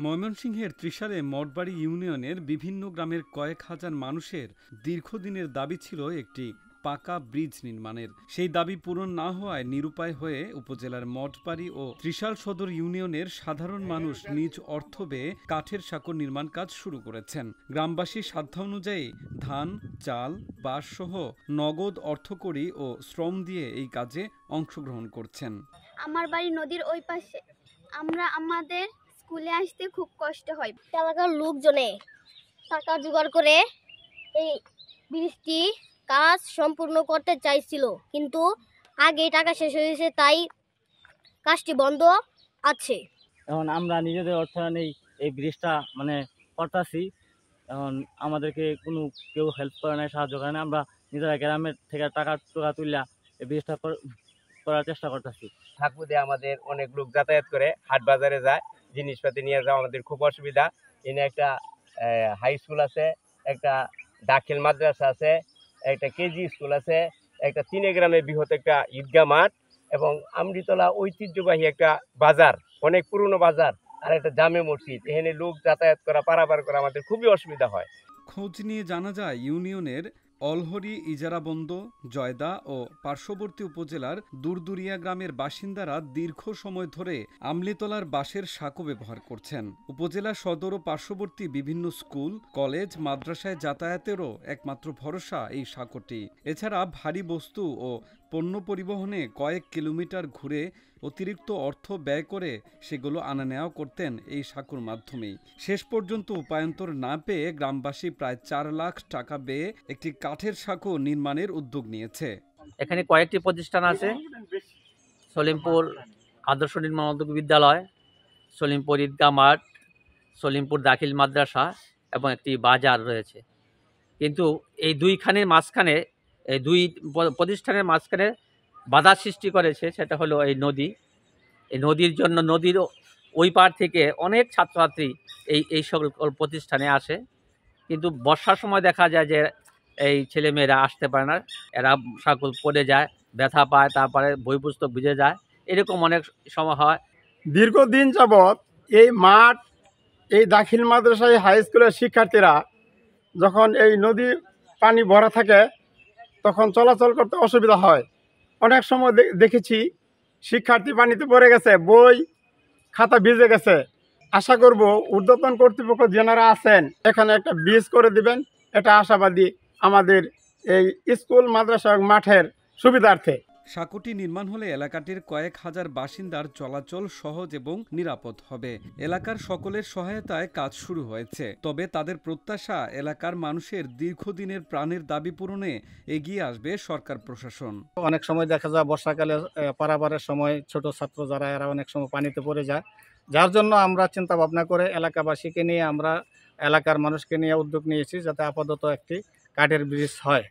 ময়মনসিংহের ত্রিশালে মঠবাড়ি ইউনিয়নের বিভিন্ন গ্রামের কয়েক হাজার মানুষের দীর্ঘদিনের দাবি ছিল একটি পাকা ব্রিজ নির্মাণের। সেই দাবি পূরণ না হওয়ায় নিরুপায় হয়ে উপজেলার মঠবাড়ি ও ত্রিশাল সদর ইউনিয়নের সাধারণ মানুষ নিজ অর্থ ব্যয়ে কাঠের সাঁকো নির্মাণ কাজ শুরু করেছেন। গ্রামবাসীর সাধ্যানুযায়ী ধান, চাল, বাঁশ সহ নগদ অর্থকড়ি ও শ্রম দিয়ে এই কাজে অংশগ্রহণ করছেন। আমার বাড়ি নদীর ওই পাশে। আমাদের স্কুলে আসতে খুব কষ্ট হয়। এলাকার লোকজনে টাকা জোগাড় করে এই ব্রিজটি কাজ সম্পূর্ণ করতে চাইছিল, কিন্তু আগে টাকা শেষ হয়েছে, তাই কাজটি বন্ধ আছে। এখন আমরা নিজেদের অর্থায়নেই এই ব্রিজটা করতেছি। এখন আমাদেরকে কেউ হেল্প করে না, সাহায্য করে না। আমরা নিজেরা গ্রামের থেকে টাকা তুললা এই ব্রিজটা করার চেষ্টা করতেছি। ঠাকুরে আমাদের অনেক লোক যাতায়াত করে, হাট বাজারে যায়, জিনিসপাতি নিয়ে যাওয়া আমাদের খুব অসুবিধা। এখানে একটা হাই স্কুল আছে, একটা দাখিল মাদ্রাসা আছে, একটা কেজি স্কুল আছে, একটা 3 গ্রামে বৃহৎ একটা ঈদগাহ মাঠ এবং আমৃতলা ঐতিহ্যবাহী একটা বাজার, অনেক পুরনো বাজার, আর একটা জামে মসজিদ। এখানে লোক যাতায়াত করা, পারাপার করা আমাদের খুবই অসুবিধা হয়। খোঁজ নিয়ে জানা যায় ইউনিয়নের অলহরি, ইজারাবন্দ, জয়দা ও পার্শ্ববর্তী উপজেলার দুরদুরিয়া গ্রামের বাসিন্দারা দীর্ঘ সময় ধরে আমলিতলার বাঁশের সাঁকো ব্যবহার করছেন। উপজেলা সদর ও পার্শ্ববর্তী বিভিন্ন স্কুল, কলেজ, মাদ্রাসায় যাতায়াতেরও একমাত্র ভরসা এই সাঁকোটি। এছাড়া ভারী বস্তু ও পণ্য পরিবহনে কয়েক কিলোমিটার ঘুরে অতিরিক্ত অর্থ ব্যয় করে সেগুলো আনা নেওয়া করতেন এই সাঁকোর মাধ্যমেই। শেষ পর্যন্ত উপায়ন্তর না পেয়ে গ্রামবাসী প্রায় 4 লাখ টাকা ব্যয়ে একটি কাঠের সাঁকো নির্মাণের উদ্যোগ নিয়েছে। এখানে কয়েকটি প্রতিষ্ঠান আছে: সলিমপুর আদর্শ নির্মাণ উদ্যোগ বিদ্যালয়, সলিমপুর ঈদগাহ মাঠ, সলিমপুর দাখিল মাদ্রাসা এবং একটি বাজার রয়েছে। কিন্তু এই দুইখানের মাঝখানে, এই দুই প্রতিষ্ঠানের মাঝখানে বাধা সৃষ্টি করেছে, সেটা হলো এই নদী। এই নদীর জন্য নদীর ওই পার থেকে অনেক ছাত্রছাত্রী এই সকল প্রতিষ্ঠানে আসে, কিন্তু বর্ষার সময় দেখা যায় যে এই ছেলেমেয়েরা আসতে পারে না, এরা সাঁকো পড়ে যায়, ব্যথা পায়, তারপরে বই পুস্তক ভিজে যায়, এরকম অনেক সময় হয়। দীর্ঘদিন যাবৎ এই মাঠ, এই দাখিল মাদ্রাসায় হাই স্কুলের শিক্ষার্থীরা যখন এই নদী পানি ভরা থাকে তখন চলাচল করতে অসুবিধা হয়। অনেক সময় দেখেছি শিক্ষার্থী পানিতে পড়ে গেছে, বই খাতা ভিজে গেছে। আশা করব ঊর্ধ্বতন কর্তৃপক্ষ যেনারা আছেন এখানে একটা ব্রিজ করে দিবেন, এটা আশাবাদী আমাদের এই স্কুল মাদ্রাসা মাঠের সুবিধার্থে। সাঁকোটি নির্মাণ হলে এলাকাটির কয়েক হাজার বাসিন্দার চলাচল সহজ এবং নিরাপদ হবে। এলাকার সকলের সহায়তায় কাজ শুরু হয়েছে, তবে তাদের প্রত্যাশা এলাকার মানুষের দীর্ঘদিনের প্রাণের দাবি পূরণে এগিয়ে আসবে সরকার প্রশাসন। অনেক সময় দেখা যায় বর্ষাকালে পারাবারের সময় ছোট ছাত্র যারা এরা অনেক সময় পানিতে পড়ে যায়, যার জন্য আমরা চিন্তা ভাবনা করে এলাকাবাসীকে নিয়ে, আমরা এলাকার মানুষকে নিয়ে উদ্যোগ নিয়েছি যাতে আপাতত একটি কাঠের ব্রিজ হয়।